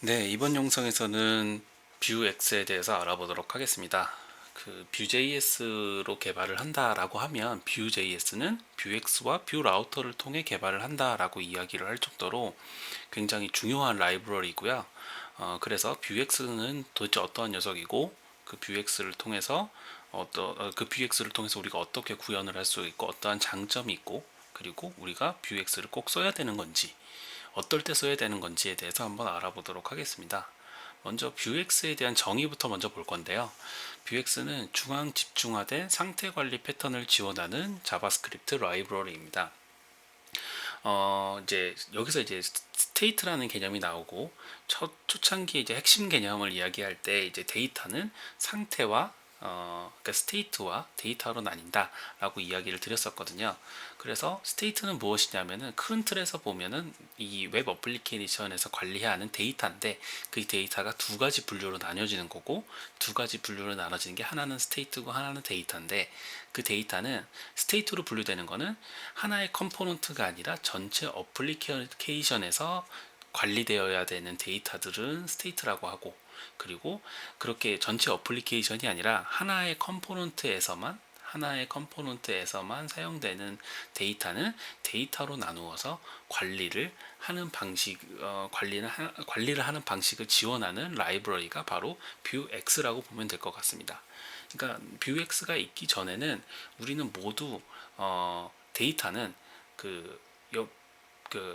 네, 이번 영상에서는 Vuex에 대해서 알아보도록 하겠습니다. Vue.js로 개발을 한다라고 하면 Vue.js는 Vuex와 Vue 라우터를 통해 개발을 한다라고 이야기를 할 정도로 굉장히 중요한 라이브러리고요. 그래서 Vuex는 도대체 어떠한 녀석이고 그 Vuex를 통해서 우리가 어떻게 구현을 할 수 있고 어떠한 장점이 있고 그리고 우리가 Vuex를 꼭 써야 되는 건지 어떨 때 써야 되는 건지에 대해서 한번 알아보도록 하겠습니다. 먼저 Vuex에 대한 정의부터 먼저 볼 건데요. Vuex는 중앙 집중화된 상태 관리 패턴을 지원하는 자바스크립트 라이브러리입니다. 이제 여기서 이제 스테이트라는 개념이 나오고 초창기 이제 핵심 개념을 이야기할 때 이제 데이터는 상태와 그러니까 스테이트와 데이터로 나뉜다라고 이야기를 드렸었거든요. 그래서 스테이트는 무엇이냐면은 큰 틀에서 보면은 이 웹 어플리케이션에서 관리해야 하는 데이터인데 그 데이터가 두 가지 분류로 나뉘어지는 거고 두 가지 분류로 나눠지는 게 하나는 스테이트고 하나는 데이터인데 그 데이터는 스테이트로 분류되는 거는 하나의 컴포넌트가 아니라 전체 어플리케이션에서 관리되어야 되는 데이터들은 스테이트라고 하고 그리고 그렇게 전체 어플리케이션이 아니라 하나의 컴포넌트에서만 사용되는 데이터는 데이터로 나누어서 관리를 하는 방식을 지원하는 라이브러리가 바로 Vuex라고 보면 될 것 같습니다. 그러니까 Vuex가 있기 전에는 우리는 모두 데이터는 그,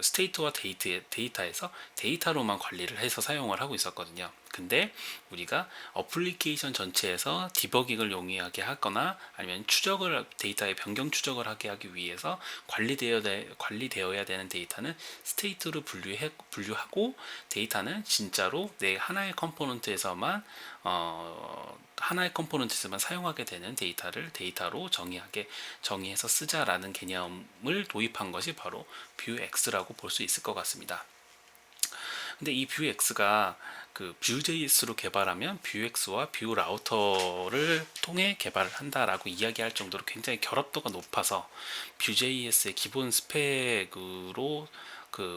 스테이트와 데이터에서 데이터로만 관리를 해서 사용을 하고 있었거든요. 근데 우리가 어플리케이션 전체에서 디버깅을 용이하게 하거나 아니면 데이터의 변경 추적을 하게 하기 위해서 관리되어야 되는 데이터는 스테이트로 분류하고 데이터는 진짜로 내 하나의 컴포넌트에서만 사용하게 되는 데이터를 데이터로 정의해서 쓰자라는 개념을 도입한 것이 바로 Vuex라고 볼 수 있을 것 같습니다. 근데 이 Vuex가 Vue.js로 개발하면 Vuex와 Vue 라우터를 통해 개발을 한다라고 이야기할 정도로 굉장히 결합도가 높아서 Vue.js의 기본 스펙으로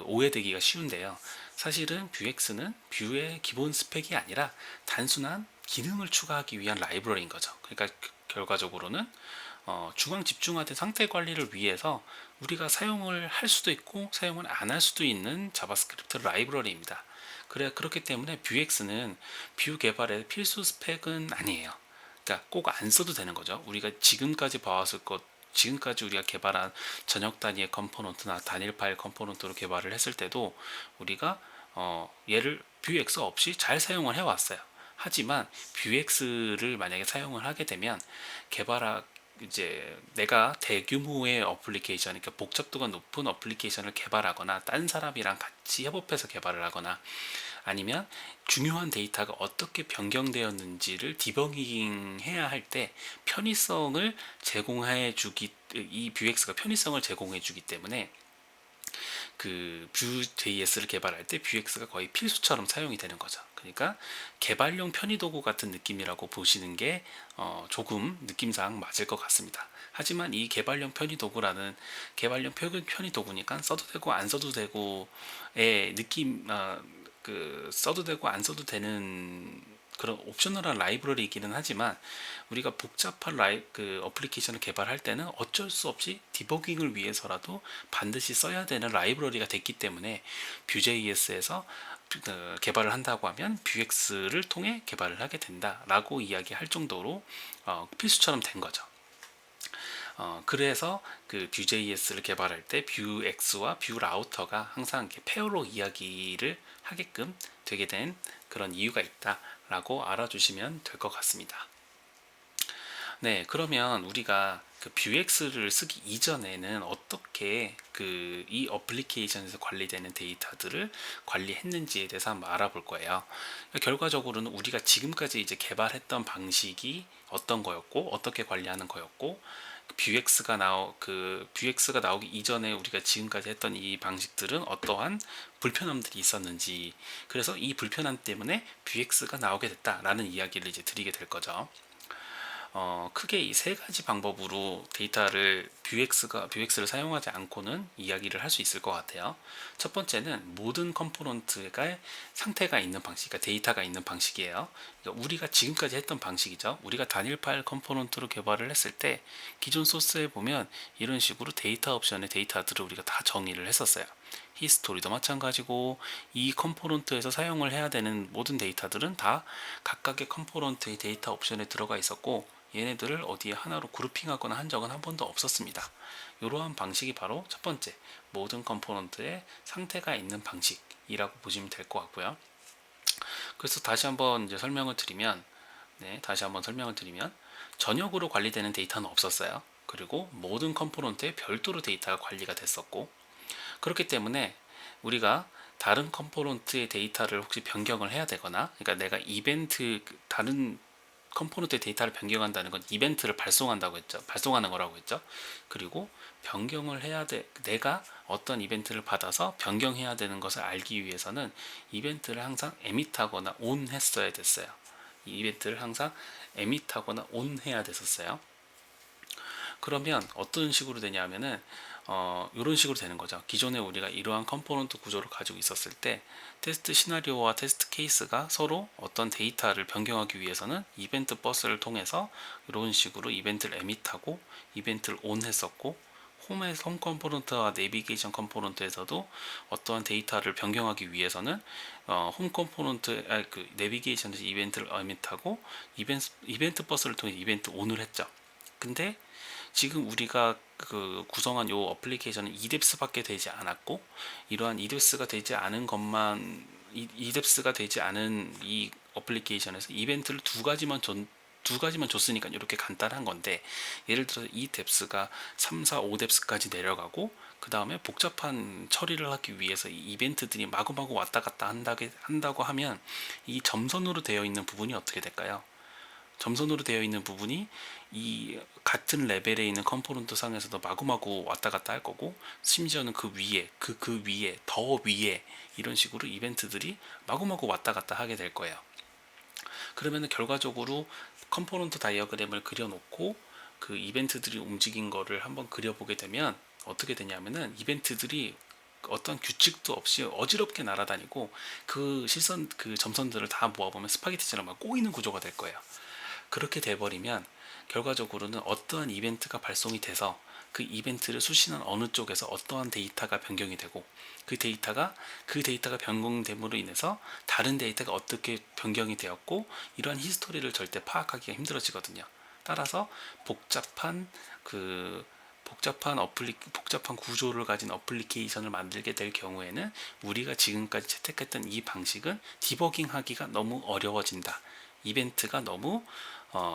오해되기가 쉬운데요. 사실은 Vuex는 Vue의 기본 스펙이 아니라 단순한 기능을 추가하기 위한 라이브러리인 거죠. 그러니까 결과적으로는 중앙 집중화된 상태 관리를 위해서 우리가 사용을 할 수도 있고 사용을 안 할 수도 있는 자바스크립트 라이브러리입니다. 그렇기 때문에 Vuex는 뷰 개발의 필수 스펙은 아니에요. 그러니까 꼭 안 써도 되는 거죠. 지금까지 우리가 개발한 전역 단위의 컴포넌트나 단일 파일 컴포넌트로 개발을 했을 때도 우리가 얘를 Vuex 없이 잘 사용을 해왔어요. 하지만 Vuex를 만약에 사용을 하게 되면 개발하 이제 내가 대규모의 어플리케이션, 그러니까 복잡도가 높은 어플리케이션을 개발하거나 딴 사람이랑 같이 협업해서 개발을 하거나 아니면 중요한 데이터가 어떻게 변경되었는지를 디버깅 해야 할 때 이 Vuex가 편의성을 제공해 주기 때문에 Vue.js를 개발할 때 Vuex가 거의 필수처럼 사용이 되는 거죠. 그러니까 개발용 편의 도구 같은 느낌이라고 보시는 게 조금 느낌상 맞을 것 같습니다. 하지만 이 개발용 편의 도구니까 써도 되고 안 써도 되고의 느낌, 써도 되고 안 써도 되는 그런 옵셔널한 라이브러리이기는 하지만 우리가 복잡한 어플리케이션을 개발할 때는 어쩔 수 없이 디버깅을 위해서라도 반드시 써야 되는 라이브러리가 됐기 때문에 Vue.js에서 개발을 한다고 하면 Vuex를 통해 개발을 하게 된다라고 이야기할 정도로 필수처럼 된 거죠. 그래서 Vue.js를 개발할 때 Vuex와 Vue 라우터가 항상 페어로 이야기를 하게끔 되게 된 그런 이유가 있다라고 알아주시면 될 것 같습니다. 네, 그러면 우리가 Vuex를 쓰기 이전에는 어떻게 이 어플리케이션에서 관리되는 데이터들을 관리했는지에 대해서 한번 알아볼 거예요. 결과적으로는 우리가 지금까지 이제 개발했던 방식이 어떤 거였고, 어떻게 관리하는 거였고, Vuex가 나오기 이전에 우리가 지금까지 했던 이 방식들은 어떠한 불편함들이 있었는지, 그래서 이 불편함 때문에 Vuex가 나오게 됐다라는 이야기를 이제 드리게 될 거죠. 크게 이 세 가지 방법으로 데이터를 뷰엑스를 사용하지 않고는 이야기를 할 수 있을 것 같아요. 첫 번째는 모든 컴포넌트가 상태가 있는 방식, 그러니까 데이터가 있는 방식이에요. 그러니까 우리가 지금까지 했던 방식이죠. 우리가 단일 파일 컴포넌트로 개발을 했을 때 기존 소스에 보면 이런 식으로 데이터 옵션의 데이터들을 우리가 다 정의를 했었어요. 히스토리도 마찬가지고 이 컴포넌트에서 사용을 해야 되는 모든 데이터들은 다 각각의 컴포넌트의 데이터 옵션에 들어가 있었고 얘네들을 어디에 하나로 그룹핑하거나 한 적은 한 번도 없었습니다. 이러한 방식이 바로 첫 번째 모든 컴포넌트의 상태가 있는 방식이라고 보시면 될 것 같고요. 그래서 다시 한번 설명을 드리면 전역으로 관리되는 데이터는 없었어요. 그리고 모든 컴포넌트에 별도로 데이터가 관리가 됐었고, 그렇기 때문에 우리가 다른 컴포넌트의 데이터를 혹시 변경을 해야 되거나, 그러니까 내가 다른 컴포넌트의 데이터를 변경한다는 건 이벤트를 발송한다고 했죠. 발송하는 거라고 했죠. 그리고 변경을 해야 돼. 내가 어떤 이벤트를 받아서 변경해야 되는 것을 알기 위해서는 이벤트를 항상 에밋하거나 온 했어야 됐어요. 이 이벤트를 항상 에밋하거나 온 해야 됐었어요. 그러면 어떤 식으로 되냐면은 이런 식으로 되는 거죠. 기존에 우리가 이러한 컴포넌트 구조를 가지고 있었을 때 테스트 시나리오와 테스트 케이스가 서로 어떤 데이터를 변경하기 위해서는 이벤트 버스를 통해서 이런 식으로 이벤트를 에밋하고 이벤트를 온 했었고, 홈 컴포넌트와 내비게이션 컴포넌트에서도 어떠한 데이터를 변경하기 위해서는 홈 컴포넌트 그 내비게이션에서 이벤트를 에밋하고 이벤트 버스를 통해 이벤트 온을 했죠. 근데 지금 우리가 구성한 이 어플리케이션은 eDEPS밖에 되지 않았고, 이러한 eDEPS가 되지 않은 것만 eDEPS가 되지 않은 이 어플리케이션에서 이벤트를 두 가지만 줬으니까 이렇게 간단한 건데, 예를 들어서 이 뎁스가 3, 4, 5 뎁스까지 내려가고 그 다음에 복잡한 처리를 하기 위해서 이 이벤트들이 마구마구 왔다 갔다 한다고 하면 이 점선으로 되어 있는 부분이 어떻게 될까요? 점선으로 되어 있는 부분이 이 같은 레벨에 있는 컴포넌트 상에서도 마구마구 왔다 갔다 할 거고, 심지어는 그 위에 그 위에 더 위에 이런 식으로 이벤트들이 마구마구 왔다 갔다 하게 될 거예요. 그러면 결과적으로 컴포넌트 다이어그램을 그려놓고 그 이벤트들이 움직인 거를 한번 그려보게 되면 어떻게 되냐면은 이벤트들이 어떤 규칙도 없이 어지럽게 날아다니고 그 점선들을 다 모아보면 스파게티처럼 막 꼬이는 구조가 될 거예요. 그렇게 돼버리면 결과적으로는 어떠한 이벤트가 발송이 돼서 그 이벤트를 수신한 어느 쪽에서 어떠한 데이터가 변경이 되고 그 데이터가 변경됨으로 인해서 다른 데이터가 어떻게 변경이 되었고, 이러한 히스토리를 절대 파악하기가 힘들어지거든요. 따라서 복잡한 구조를 가진 어플리케이션을 만들게 될 경우에는 우리가 지금까지 채택했던 이 방식은 디버깅 하기가 너무 어려워진다. 이벤트가 너무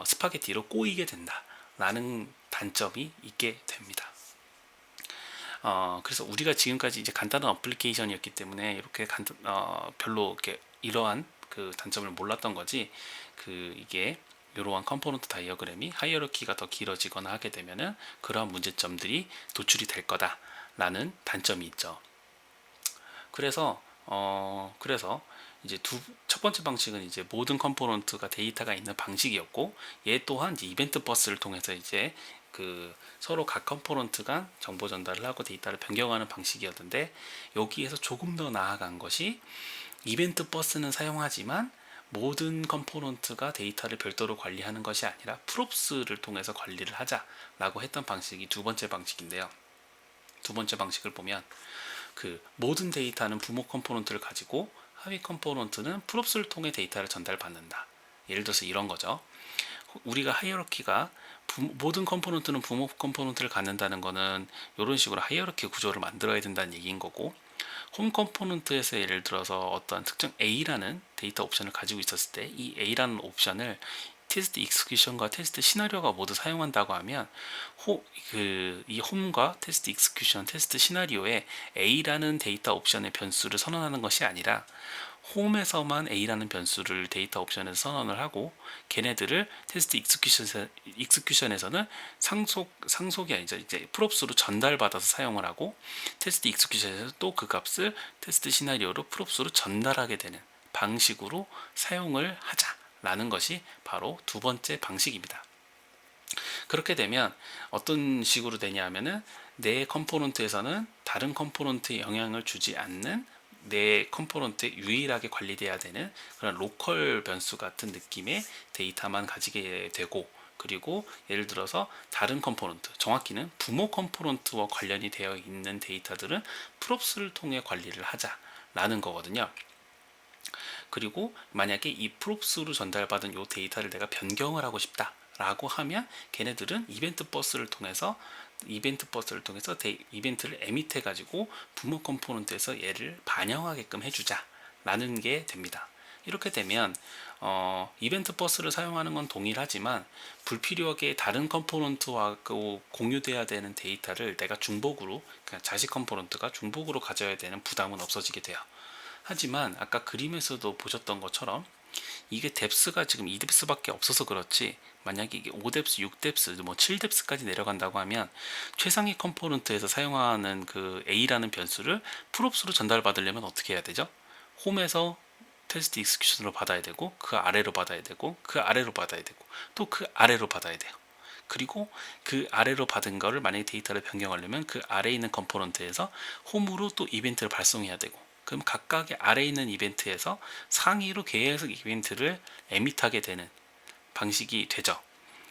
스파게티로 꼬이게 된다 라는 단점이 있게 됩니다. 그래서 우리가 지금까지 이제 간단한 어플리케이션이었기 때문에 이렇게 별로 이렇게 이러한 그 단점을 몰랐던 거지, 이게 이러한 컴포넌트 다이어그램이 하이어르키가 더 길어지거나 하게 되면은 그러한 문제점들이 도출이 될 거다라는 단점이 있죠. 그래서 이제 첫 번째 방식은 이제 모든 컴포넌트가 데이터가 있는 방식이었고, 얘 또한 이제 이벤트 버스를 통해서 이제 서로 각 컴포넌트 간 정보 전달을 하고 데이터를 변경하는 방식이었는데, 여기에서 조금 더 나아간 것이 이벤트 버스는 사용하지만 모든 컴포넌트가 데이터를 별도로 관리하는 것이 아니라 프롭스를 통해서 관리를 하자라고 했던 방식이 두 번째 방식인데요. 두 번째 방식을 보면 모든 데이터는 부모 컴포넌트를 가지고 하위 컴포넌트는 프롭스를 통해 데이터를 전달받는다. 예를 들어서 이런 거죠. 우리가 하이어러키가 모든 컴포넌트는 부모 컴포넌트를 갖는다는 거는 이런 식으로 하이어러키 구조를 만들어야 된다는 얘기인 거고, 홈 컴포넌트에서 예를 들어서 어떤 특정 A라는 데이터 옵션을 가지고 있었을 때 이 A라는 옵션을 테스트 익스큐션과 테스트 시나리오가 모두 사용한다고 하면 이 홈과 테스트 익스큐션, 테스트 시나리오에 A라는 데이터 옵션의 변수를 선언하는 것이 아니라 홈에서만 A라는 변수를 데이터 옵션에서 선언을 하고, 걔네들을 테스트 익스큐션에서는 상속이 아니죠. 이제 프롭스로 전달받아서 사용을 하고, 테스트 익스큐션에서 또 그 값을 테스트 시나리오로 프롭스로 전달하게 되는 방식으로 사용을 하자라는 것이 바로 두 번째 방식입니다. 그렇게 되면 어떤 식으로 되냐 하면은 내 컴포넌트에서는 다른 컴포넌트에 영향을 주지 않는 내 컴포넌트에 유일하게 관리돼야 되는 그런 로컬 변수 같은 느낌의 데이터만 가지게 되고, 그리고 예를 들어서 다른 컴포넌트, 정확히는 부모 컴포넌트와 관련이 되어 있는 데이터들은 프롭스를 통해 관리를 하자라는 거거든요. 그리고 만약에 이 프롭스로 전달받은 이 데이터를 내가 변경을 하고 싶다 라고 하면 걔네들은 이벤트 버스를 통해서 이벤트를 에밋해 가지고 부모 컴포넌트에서 얘를 반영하게끔 해주자 라는 게 됩니다. 이렇게 되면 이벤트 버스를 사용하는 건 동일하지만 불필요하게 다른 컴포넌트와 공유돼야 되는 데이터를 내가 중복으로, 그냥 자식 컴포넌트가 중복으로 가져야 되는 부담은 없어지게 돼요. 하지만 아까 그림에서도 보셨던 것처럼 이게 뎁스가 지금 2뎁스밖에 없어서 그렇지, 만약에 이게 5뎁스, 6뎁스, 뭐 7뎁스까지 내려간다고 하면 최상위 컴포넌트에서 사용하는 그 A라는 변수를 프롭스로 전달받으려면 어떻게 해야 되죠? 홈에서 테스트 익스큐션으로 받아야 되고, 그 아래로 받아야 되고, 그 아래로 받아야 되고, 또 그 아래로 받아야 돼요. 그리고 그 아래로 받은 거를 만약에 데이터를 변경하려면 그 아래에 있는 컴포넌트에서 홈으로 또 이벤트를 발송해야 되고, 그럼 각각의 아래에 있는 이벤트에서 상위로 계속 이벤트를 에밋하게 되는 방식이 되죠.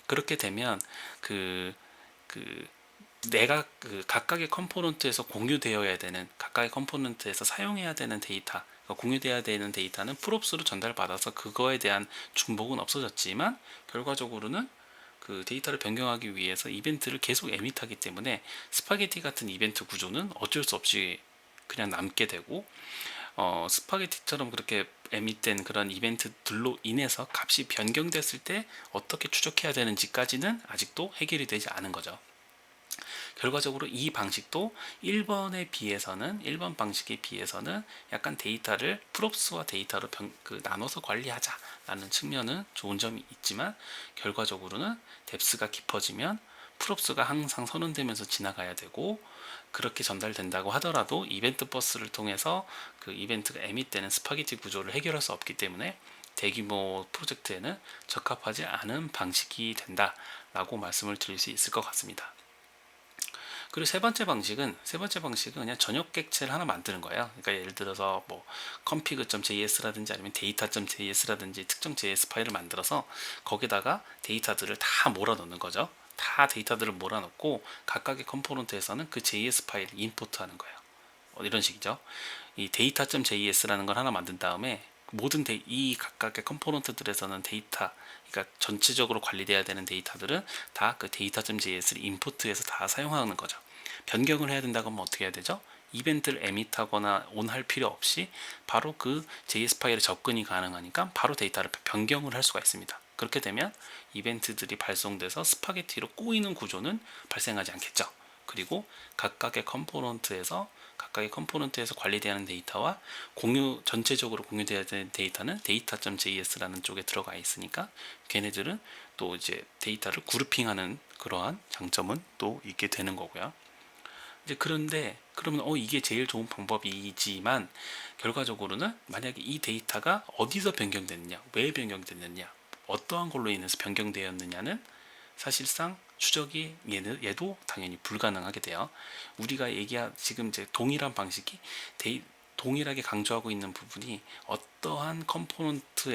그렇게 되면 그, 그 내가 그 각각의 컴포넌트에서 공유되어야 되는, 각각의 컴포넌트에서 사용해야 되는 데이터, 공유되어야 되는 데이터는 프롭스로 전달받아서 그거에 대한 중복은 없어졌지만, 결과적으로는 그 데이터를 변경하기 위해서 이벤트를 계속 에밋하기 때문에 스파게티 같은 이벤트 구조는 어쩔 수 없이 그냥 남게 되고, 스파게티처럼 그렇게 에밋된 그런 이벤트들로 인해서 값이 변경됐을 때 어떻게 추적해야 되는지까지는 아직도 해결이 되지 않은 거죠. 결과적으로 이 방식도 1번 방식에 비해서는 약간 데이터를 프롭스와 데이터로 나눠서 관리하자라는 측면은 좋은 점이 있지만, 결과적으로는 뎁스가 깊어지면 프롭스가 항상 선언되면서 지나가야 되고, 그렇게 전달된다고 하더라도 이벤트 버스를 통해서 그 이벤트가 에밋되는 스파게티 구조를 해결할 수 없기 때문에 대규모 프로젝트에는 적합하지 않은 방식이 된다라고 말씀을 드릴 수 있을 것 같습니다. 그리고 세 번째 방식은 그냥 전역 객체를 하나 만드는 거예요. 그러니까 예를 들어서 뭐 config.js라든지 아니면 data.js라든지 특정 JS 파일을 만들어서 거기다가 데이터들을 다 몰아넣는 거죠. 다 데이터들을 몰아넣고 각각의 컴포넌트에서는 그 JS 파일을 임포트하는 거예요. 이런 식이죠. 이 data.js라는 걸 하나 만든 다음에 이 각각의 컴포넌트들에서는 데이터, 그러니까 전체적으로 관리돼야 되는 데이터들은 다 그 data.js를 임포트해서 다 사용하는 거죠. 변경을 해야 된다고 하면 어떻게 해야 되죠? 이벤트를 에밋하거나 온 할 필요 없이 바로 그 JS 파일에 접근이 가능하니까 바로 데이터를 변경을 할 수가 있습니다. 그렇게 되면 이벤트들이 발송돼서 스파게티로 꼬이는 구조는 발생하지 않겠죠. 그리고 각각의 컴포넌트에서 관리되는 데이터와 전체적으로 공유되어야 되는 데이터는 data.js라는 쪽에 들어가 있으니까 걔네들은 또 이제 데이터를 그룹핑하는 그러한 장점은 또 있게 되는 거고요. 이제 그런데 그러면 이게 제일 좋은 방법이지만, 결과적으로는 만약에 이 데이터가 어디서 변경됐느냐, 왜 변경됐느냐, 어떠한 걸로 인해서 변경되었느냐는 사실상 추적이 얘도 당연히 불가능하게 돼요. 우리가 지금 이제 동일한 방식이 동일하게 강조하고 있는 부분이 어떠한 컴포넌트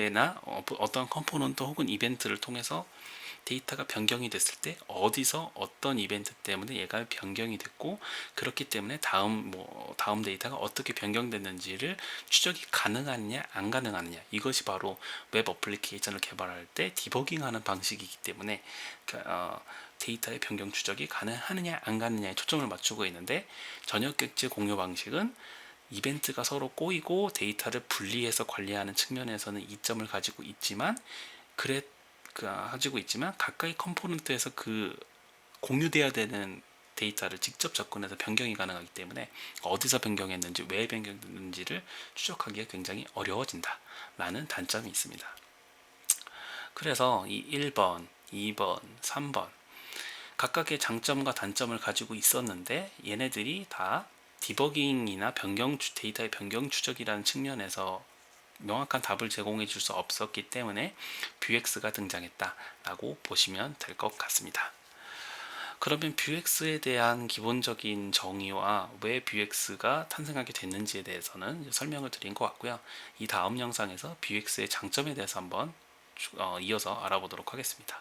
혹은 이벤트를 통해서 데이터가 변경이 됐을 때 어디서 어떤 이벤트 때문에 얘가 변경이 됐고, 그렇기 때문에 다음 데이터가 어떻게 변경됐는지를 추적이 가능하느냐 안 가능하느냐, 이것이 바로 웹 어플리케이션을 개발할 때 디버깅하는 방식이기 때문에 데이터의 변경 추적이 가능하느냐 안 가느냐에 초점을 맞추고 있는데, 전역 객체 공유 방식은 이벤트가 서로 꼬이고 데이터를 분리해서 관리하는 측면에서는 이점을 가지고 있지만, 각각의 컴포넌트에서 그 공유돼야 되는 데이터를 직접 접근해서 변경이 가능하기 때문에 어디서 변경했는지, 왜 변경됐는지를 추적하기가 굉장히 어려워진다 라는 단점이 있습니다. 그래서 이 1번, 2번, 3번 각각의 장점과 단점을 가지고 있었는데, 얘네들이 다 디버깅이나 데이터의 변경 추적이라는 측면에서 명확한 답을 제공해 줄 수 없었기 때문에 뷰엑스가 등장했다라고 보시면 될 것 같습니다. 그러면 뷰엑스에 대한 기본적인 정의와 왜 뷰엑스가 탄생하게 됐는지에 대해서는 설명을 드린 것 같고요. 이 다음 영상에서 뷰엑스의 장점에 대해서 한번 이어서 알아보도록 하겠습니다.